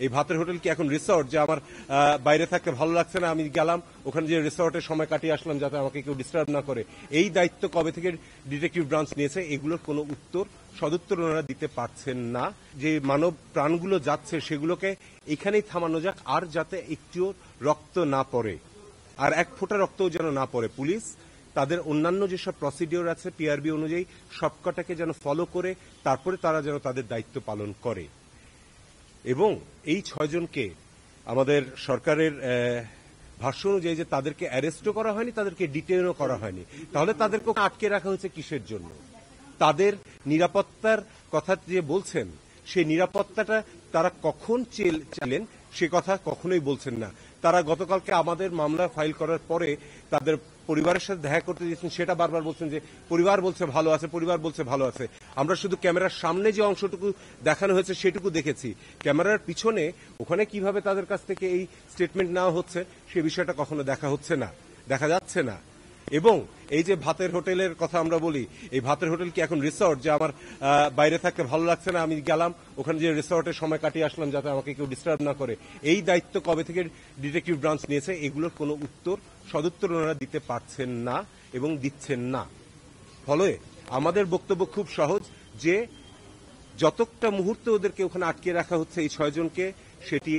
এই ভাতের হোটেল কি এখন রিসর্ট যে আমার বাইরে থাকতে ভালো লাগছে না, আমি গেলাম ওখানে যে রিসর্টে সময় কাটিয়ে আসলাম যাতে আমাকে কেউ ডিস্টার্ব না করে। এই দায়িত্ব কবে থেকে ডিটেকটিভ ব্রাঞ্চ নিয়েছে? এগুলোর কোনো সদুত্তর ওনারা দিতে পারছেন না। যে মানব প্রাণগুলো যাচ্ছে সেগুলোকে এখানেই থামানো যাক, আর যাতে একটুও রক্ত না পড়ে, আর এক ফোঁটা রক্তও যেন না পড়ে। পুলিশ তাদের অন্যান্য যেসব প্রসিডিওর আছে পিআরবি অনুযায়ী সবকটাকে যেন ফলো করে তারপরে তারা যেন তাদের দায়িত্ব পালন করে। এবং এই 6 জনকে আমাদের সরকারের ভাষ্য অনুযায়ী যে তাদেরকে অ্যারেস্টও করা হয়নি, তাদেরকে ডিটেইনও করা হয়নি, তাহলে তাদেরকে আটকে রাখা হয়েছে কিসের জন্য? তাদের নিরাপত্তার কথা যে বলছেন সেই নিরাপত্তাটা তারা কখন চাইলেন সে কথা কখনোই বলছেন না। তারা গতকালকে আমাদের মামলা ফাইল করার পরে তাদের পরিবারের সাথে দেখা করতে দিয়েছেন, সেটা বারবার বলছেন যে পরিবার বলছে ভালো আছে, পরিবার বলছে ভালো আছে। আমরা শুধু ক্যামেরার সামনে যে অংশটুকু দেখানো হয়েছে সেটুকু দেখেছি, ক্যামেরার পিছনে ওখানে কিভাবে তাদের কাছ থেকে এই স্টেটমেন্ট নেওয়া হচ্ছে সে বিষয়টা কখনো দেখা হচ্ছে না, দেখা যাচ্ছে না। এবং এই যে ভাতের হোটেলের কথা আমরা বলি, এই ভাতের হোটেল কি এখন রিসর্ট যে আমার বাইরে থাকতে ভালো লাগছে না, আমি গেলাম ওখানে যে রিসর্টে সময় কাটিয়ে আসলাম যাতে আমাকে কেউ ডিস্টার্ব না করে। এই দায়িত্ব কবে থেকে ডিটেকটিভ ব্রাঞ্চ নিয়েছে? এগুলোর কোনো সদুত্তর ওনারা দিতে পারছেন না এবং দিচ্ছেন না। ফলে আমাদের বক্তব্য খুব সহজ, যে যতটা মুহূর্তে ওদেরকে ওখানে আটকে রাখা হচ্ছে এই 6 জনকে, সেটি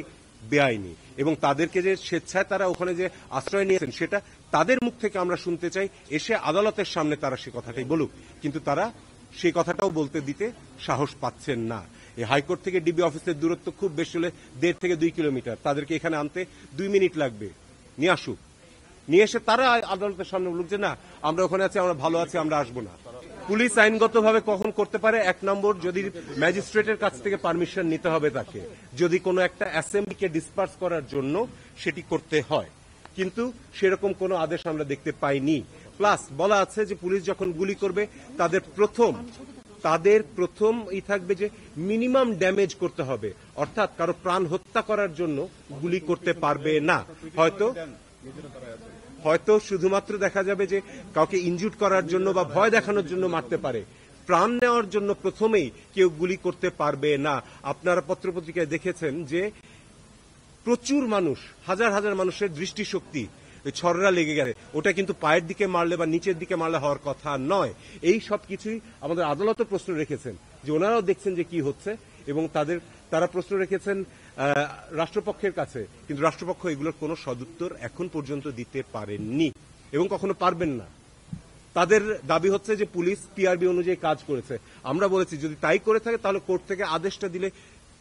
বেআইনি। এবং তাদেরকে যে স্বেচ্ছায় তারা ওখানে যে আশ্রয় নিয়েছেন সেটা তাদের মুখ থেকে আমরা শুনতে চাই, এসে আদালতের সামনে তারা সে কথাটাই বলুক। কিন্তু তারা সেই কথাটাও বলতে দিতে সাহস পাচ্ছেন না। এই হাইকোর্ট থেকে ডিবি অফিসের দূরত্ব খুব বেশি হলে 1.5 থেকে 2 কিলোমিটার, তাদেরকে এখানে আনতে 2 মিনিট লাগবে। নিয়ে আসুক, নিয়ে এসে তারা আদালতের সামনে বলুক যে না আমরা ওখানে আছি, আমরা ভালো আছি, আমরা আসবো না। পুলিশ আইনগতভাবে কখন করতে পারে? 1 নম্বর, যদি ম্যাজিস্ট্রেটের কাছ থেকে পারমিশন নিতে হবে তাকে, যদি কোনো একটা অ্যাসেম্বলিকে ডিসপার্স করার জন্য সেটি করতে হয়। কিন্তু সেরকম কোনো আদেশ আমরা দেখতে পাইনি। প্লাস বলা আছে যে পুলিশ যখন গুলি করবে তাদের প্রথম থাকবে যে মিনিমাম ড্যামেজ করতে হবে, অর্থাৎ কারো প্রাণ হত্যা করার জন্য গুলি করতে পারবে না। হয়তো শুধুমাত্র দেখা যাবে যে কাউকে ইনজুর করার জন্য বা ভয় দেখানোর জন্য মারতে পারে, প্রাণ নেওয়ার জন্য প্রথমেই কেউ গুলি করতে পারবে না। আপনারা পত্রপত্রিকায় দেখেছেন যে প্রচুর মানুষ, হাজার হাজার মানুষের দৃষ্টিশক্তি ছররা লেগে গেছে, ওটা কিন্তু পায়ের দিকে মারলে বা নিচের দিকে মারলে হওয়ার কথা নয়। এই সব কিছুই আমাদের আদালতও প্রশ্ন রেখেছেন, যে ওনারাও দেখছেন যে কি হচ্ছে, এবং তারা প্রশ্ন রেখেছেন রাষ্ট্রপক্ষের কাছে, কিন্তু রাষ্ট্রপক্ষ এগুলোর কোনো সদুত্তর এখন পর্যন্ত দিতে পারেননি এবং কখনো পারবেন না। তাদের দাবি হচ্ছে যে পুলিশ পিআরবি অনুযায়ী কাজ করেছে। আমরা বলেছি যদি তাই করে থাকে তাহলে কোর্ট থেকে আদেশটা দিলে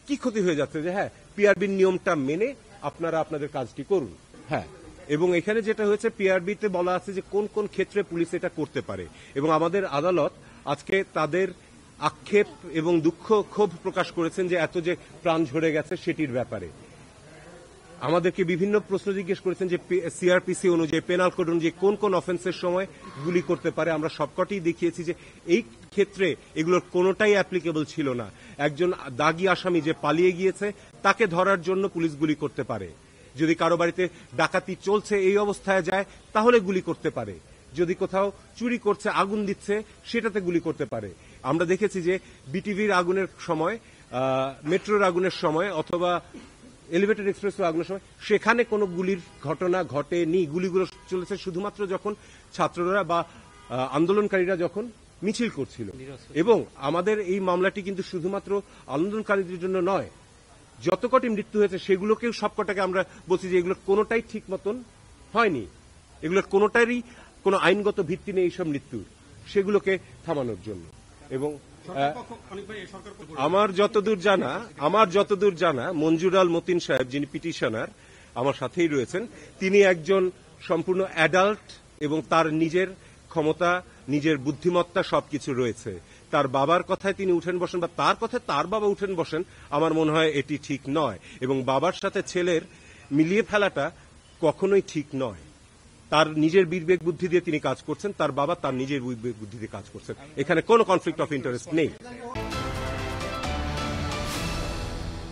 কি ক্ষতি হয়ে যাচ্ছে, যে হ্যাঁ পিআরবির নিয়মটা মেনে আপনারা আপনাদের কাজটি করুন। হ্যাঁ, এবং এখানে যেটা হয়েছে পিআরবিতে বলা আছে যে কোন কোন ক্ষেত্রে পুলিশ এটা করতে পারে, এবং আমাদের আদালত আজকে তাদের আক্ষেপ এবং দুঃখ ক্ষোভ প্রকাশ করেছেন যে এত যে প্রাণ ঝরে গেছে সেটির ব্যাপারে। আমাদেরকে বিভিন্ন প্রশ্ন জিজ্ঞেস করেছেন যে সিআরপিসি অনুযায়ী, পেনাল কোড অনুযায়ী কোন কোন অফেন্সের সময় গুলি করতে পারে। আমরা সবকটি দেখিয়েছি যে এই ক্ষেত্রে এগুলোর কোনোটাই অ্যাপ্লিকেবল ছিল না। একজন দাগী আসামি যে পালিয়ে গিয়েছে তাকে ধরার জন্য পুলিশ গুলি করতে পারে, যদি কারো বাড়িতে ডাকাতি চলছে এই অবস্থায় যায় তাহলে গুলি করতে পারে, যদি কোথাও চুরি করছে আগুন দিচ্ছে সেটাতে গুলি করতে পারে। আমরা দেখেছি যে বিটিভির আগুনের সময়, মেট্রোর আগুনের সময়, অথবা এলিভেটেড এক্সপ্রেস আগুনের সময় সেখানে কোনো গুলির ঘটনা ঘটেনি। গুলিগুলো চলেছে শুধুমাত্র যখন ছাত্ররা বা আন্দোলনকারীরা যখন মিছিল করছিল। এবং আমাদের এই মামলাটি কিন্তু শুধুমাত্র আন্দোলনকারীদের জন্য নয়, যত কটি মৃত্যু হয়েছে সেগুলোকেও সবকটাকে আমরা বলছি যে এগুলো কোনোটাই ঠিক মতন হয়নি, এগুলোর কোনোটারই কোনো আইনগত ভিত্তি নেই এইসব মৃত্যুর, সেগুলোকে থামানোর জন্য। এবং আমার যতদূর জানা মঞ্জুর আল মতিন সাহেব, যিনি পিটিশনার আমার সাথেই রয়েছেন, তিনি একজন সম্পূর্ণ অ্যাডাল্ট এবং তার নিজের ক্ষমতা, নিজের বুদ্ধিমত্তা সবকিছু রয়েছে। তার বাবার কথায় তিনি উঠেন বসেন, বা তার কথায় তার বাবা উঠেন বসেন, আমার মনে হয় এটি ঠিক নয়। এবং বাবার সাথে ছেলের মিলিয়ে ফেলাটা কখনোই ঠিক নয়। তার নিজের বিবেক বুদ্ধি দিয়ে তিনি কাজ করছেন, তার বাবা তার নিজের বিবেক বুদ্ধি দিয়ে কাজ করছেন, এখানে কোনো কনফ্লিক্ট অফ ইন্টারেস্ট নেই।